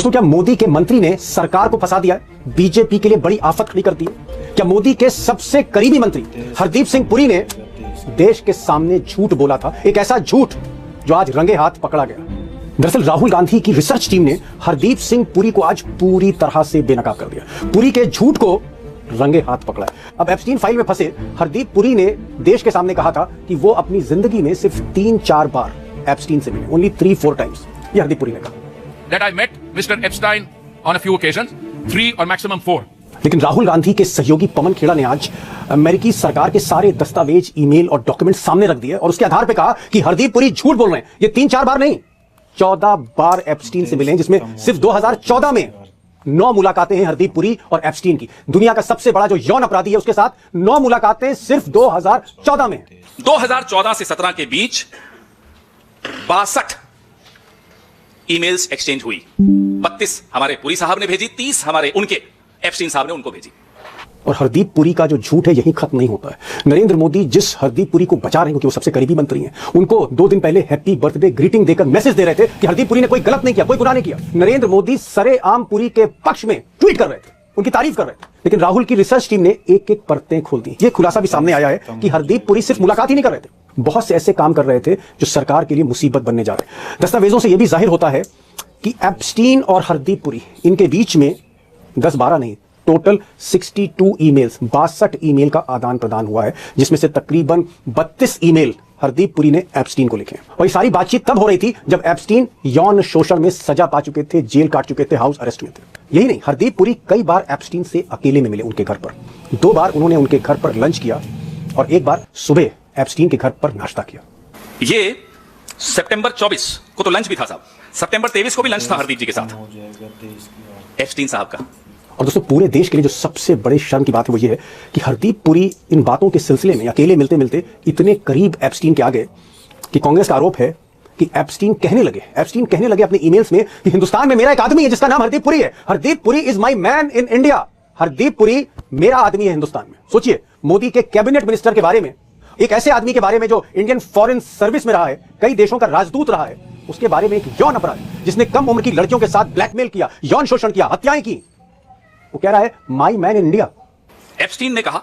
दोस्तों, क्या मोदी के मंत्री ने सरकार को फंसा दिया है? बीजेपी के लिए बड़ी आफत खड़ी कर दी है। क्या मोदी के सबसे करीबी मंत्री हरदीप सिंह पुरी ने देश के सामने झूठ बोला था, एक ऐसा झूठ जो आज रंगे हाथ पकड़ा गया? दरअसल राहुल गांधी की रिसर्च टीम ने हरदीप सिंह पुरी को आज पूरी तरह से बेनकाब कर दिया। पुरी के झूठ को रंगे हाथ पकड़ा है। अब एप्स्टीन फाइल में फंसे हरदीप पुरी ने देश के सामने कहा था कि वो अपनी जिंदगी में सिर्फ 3-4 बार एप्स्टीन से मिले, ओनली 3-4 टाइम्स। ये हरदीप पुरी ने कहा that I met Mr. Epstein on a few occasions, 3 or maximum 4. लेकिन राहुल गांधी के सहयोगी पवन खेड़ा ने आज अमेरिकी सरकार के सारे दस्तावेज, ईमेल और डॉक्यूमेंट सामने रख दिए और उसके आधार पर कहा कि हरदीप पुरी झूठ बोल रहे हैं। ये 3-4 बार नहीं, 14 बार एप्स्टीन से मिले हैं, जिसमें सिर्फ 2014 में 9 मुलाकातें हैं हरदीप पुरी और एप्स्टीन की। दुनिया का सबसे बड़ा जो यौन अपराधी है उसके साथ 9 मुलाकातें सिर्फ 2014 में। 2014 से 17 के बीच 62 ईमेल्स एक्सचेंज हुई। 32 हमारे पुरी साहब ने भेजी, 30 हमारे उनके एप्स्टीन साहब ने उनको भेजी। और हरदीप पुरी का जो झूठ है यही खत्म नहीं होता है। नरेंद्र मोदी जिस हरदीप पुरी को बचा रहे हैं क्योंकि वो सबसे करीबी मंत्री हैं, उनको 2 दिन पहले हैप्पी बर्थडे ग्रीटिंग देकर मैसेज दे रहे थे कि हरदीप पुरी ने कोई गलत नहीं किया, कोई गुनाह नहीं किया। नरेंद्र मोदी सरेआम पुरी के पक्ष में ट्वीट कर रहे थे, उनकी तारीफ कर रहे थे। लेकिन राहुल की रिसर्च टीम ने एक-एक परतें खोल दी। ये खुलासा भी सामने आया है कि हरदीप पुरी सिर्फ मुलाकात ही नहीं कर रहे थे, बहुत से ऐसे काम कर रहे थे जो सरकार के लिए मुसीबत बनने जा रहे। दस्तावेजों से यह भी जाहिर होता है कि एप्स्टीन और हरदीप पुरी इनके बीच में 10-12 नहीं, टोटल 62 ईमेल्स, 62 ईमेल का आदान प्रदान हुआ है, जिसमें से तकरीबन 32 ईमेल हरदीप पुरी ने एप्स्टीन को लिखे। और ये सारी बातचीत तब हो रही थी जब एप्स्टीन यौन शोषण में सजा पा चुके थे, जेल काट चुके थे, हाउस अरेस्ट में थे। यही नहीं, हरदीप पुरी कई बार एप्स्टीन से अकेले में मिले उनके घर पर। 2 बार उन्होंने उनके घर पर लंच किया और 1 बार सुबह एप्स्टीन के घर पर नाश्ता किया। ये सितंबर 24 को तो लंच भी था साहब, सितंबर 23 को भी लंच था हरदीप जी के साथ, एप्स्टीन साहब का। और दोस्तों, पूरे देश के लिए जो सबसे बड़े शर्म की बात है वो ये है कि हरदीप पुरी इन बातों के सिलसिले में अकेले मिलते मिलते इतने करीब एप्स्टीन के आ गए कि कांग्रेस का आरोप है कि एप्स्टीन कहने लगे अपने ईमेल्स में कि हिंदुस्तान में मेरा एक आदमी है जिसका नाम हरदीप पुरी है। Hardeep Puri is my man in India. Hardeep Puri मेरा आदमी है हिंदुस्तान में। सोचिए, मोदी के कैबिनेट मिनिस्टर के बारे में, एक ऐसे आदमी के बारे में जो इंडियन फॉरेन सर्विस में रहा है, कई देशों का राजदूत रहा है, उसके बारे में एक यौन अपराधी जिसने कम उम्र की लड़कियों के साथ ब्लैकमेल किया, यौन शोषण किया, हत्याएं की, वो कह रहा है my man in India. Epstein ने कहा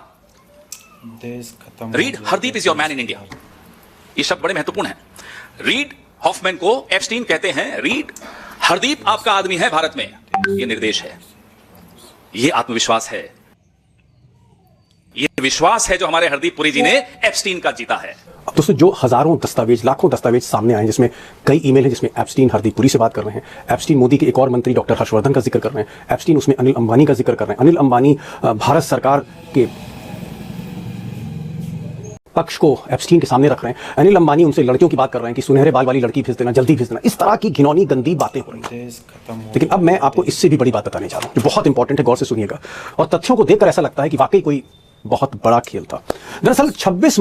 read Hardeep is your man in India. ये शब्द बड़े महत्वपूर्ण है। रीड हॉफमैन को एप्स्टीन कहते हैं रीड हरदीप आपका आदमी है भारत में। ये निर्देश है, ये आत्मविश्वास है, ये विश्वास है जो हमारे हरदीप पुरी जी ने एप्स्टीन का जीता है। अब दोस्तों, जो हजारों दस्तावेज, लाखों दस्तावेज सामने आए, जिसमें कई ईमेल है जिसमें एप्स्टीन हरदीप पुरी से बात कर रहे हैं, एप्स्टीन मोदी के एक और मंत्री डॉक्टर हर्षवर्धन का जिक्र कर रहे हैं, एप्स्टीन उसमें अनिल अंबानी का जिक्र कर रहे हैं। अनिल अंबानी भारत सरकार के पक्ष को एप्स्टीन के सामने रख रहे हैं। अनिल अंबानी उनसे लड़कियों की बात कर रहे हैं कि सुनहरे बाल वाली लड़की भेज देना, जल्दी भेज देना। इस तरह की घिनौनी गंदी बातें हो रही हैं। लेकिन अब मैं आपको इससे भी बड़ी बात बताने जा रहा हूं जो बहुत इंपॉर्टेंट है, गौर से सुनिएगा। और तथ्यों को देखकर ऐसा लगता है कि वाकई कोई बहुत बड़ा खेल था। दरअसल 26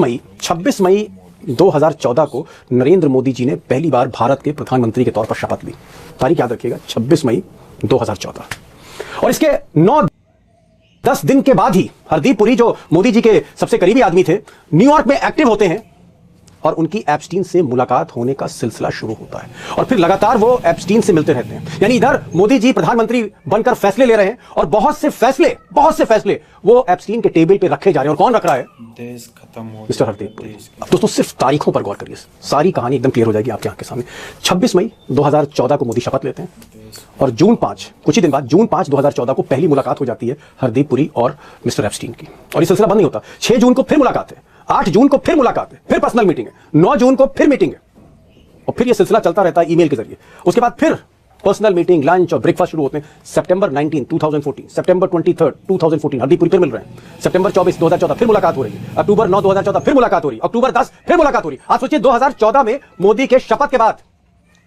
मई 2014 को नरेंद्र मोदी जी ने पहली बार भारत के प्रधानमंत्री के तौर पर शपथ ली। तारीख याद रखिएगा, 26 मई 2014। और इसके 9-10 दिन के बाद ही हरदीप पुरी, जो मोदी जी के सबसे करीबी आदमी थे, न्यूयॉर्क में एक्टिव होते हैं और उनकी एप्स्टीन से मुलाकात होने का सिलसिला शुरू होता है। और फिर लगातार वो एप्स्टीन से मिलते रहते हैं। यानी इधर मोदी जी प्रधानमंत्री बनकर फैसले ले रहे हैं और बहुत से फैसले वो एप्स्टीन के टेबल पे रखे जा रहे हैं। और कौन रख रहा है? मिस्टर हरदीप पुरी। अब दोस्तों, सिर्फ तारीखों पर गौर करिए, सारी कहानी एकदम क्लियर हो जाएगी आपकी आंख के सामने। 26 मई 2014 को मोदी शपथ लेते हैं और जून 5, कुछ ही दिन बाद, जून 5, 2014 को पहली मुलाकात हो जाती है हरदीप पुरी और मिस्टर एप्स्टीन की। और ये सिलसिला बंद नहीं होता। 6 जून को फिर मुलाकात है, 8 जून को फिर मुलाकात है, फिर पर्सनल मीटिंग है, 9 जून को फिर मीटिंग है, और फिर यह सिलसिला चलता रहता है ईमेल के जरिए। उसके बाद फिर पर्सनल मीटिंग, लंच और ब्रेकफास्ट शुरू होते हैं। सितंबर 19, 2014, सितंबर 23, 2014 हरदीप पुरी फिर मिल रहे हैं। सितंबर 24, 2014 फिर मुलाकात हो रही है। अक्टूबर 9, 2014 फिर मुलाकात हो रही है। अक्टूबर 10 फिर मुलाकात हो रही है। आज सोचिए, 2014 में मोदी के शपथ के बाद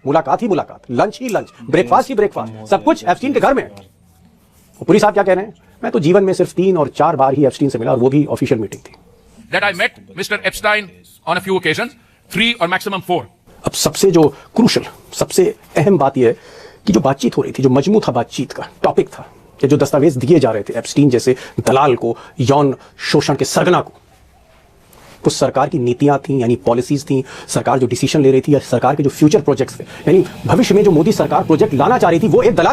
मुलाकात ही मुलाकात, लंच ही लंच, ब्रेकफास्ट ही ब्रेकफास्ट, सब कुछ एप्स्टीन के घर में। पुरी साहब क्या कह रहे हैं? मैं तो जीवन में सिर्फ 3 और 4 बार ही एप्स्टीन से मिला और वो भी ऑफिशियल मीटिंग थी। That I met Mr. Epstein on a few occasions, 3 or maximum 4. अब सबसे जो क्रूशल, सबसे अहम बात यह है कि जो बातचीत हो रही थी, जो मजमू था बातचीत का, टॉपिक था, या जो दस्तावेज दिए जा रहे थे एप्स्टीन जैसे दलाल को, यौन शोषण के सरगना को, कुछ सरकार की नीतियां थी, यानी पॉलिसीज थी, सरकार जो डिसीजन ले रही थी, या सरकार के जो फ्यूचर प्रोजेक्ट्स थे, यानी भविष्य में जो मोदी सरकार प्रोजेक्ट लाना चाह रही थी, वो एक दलाल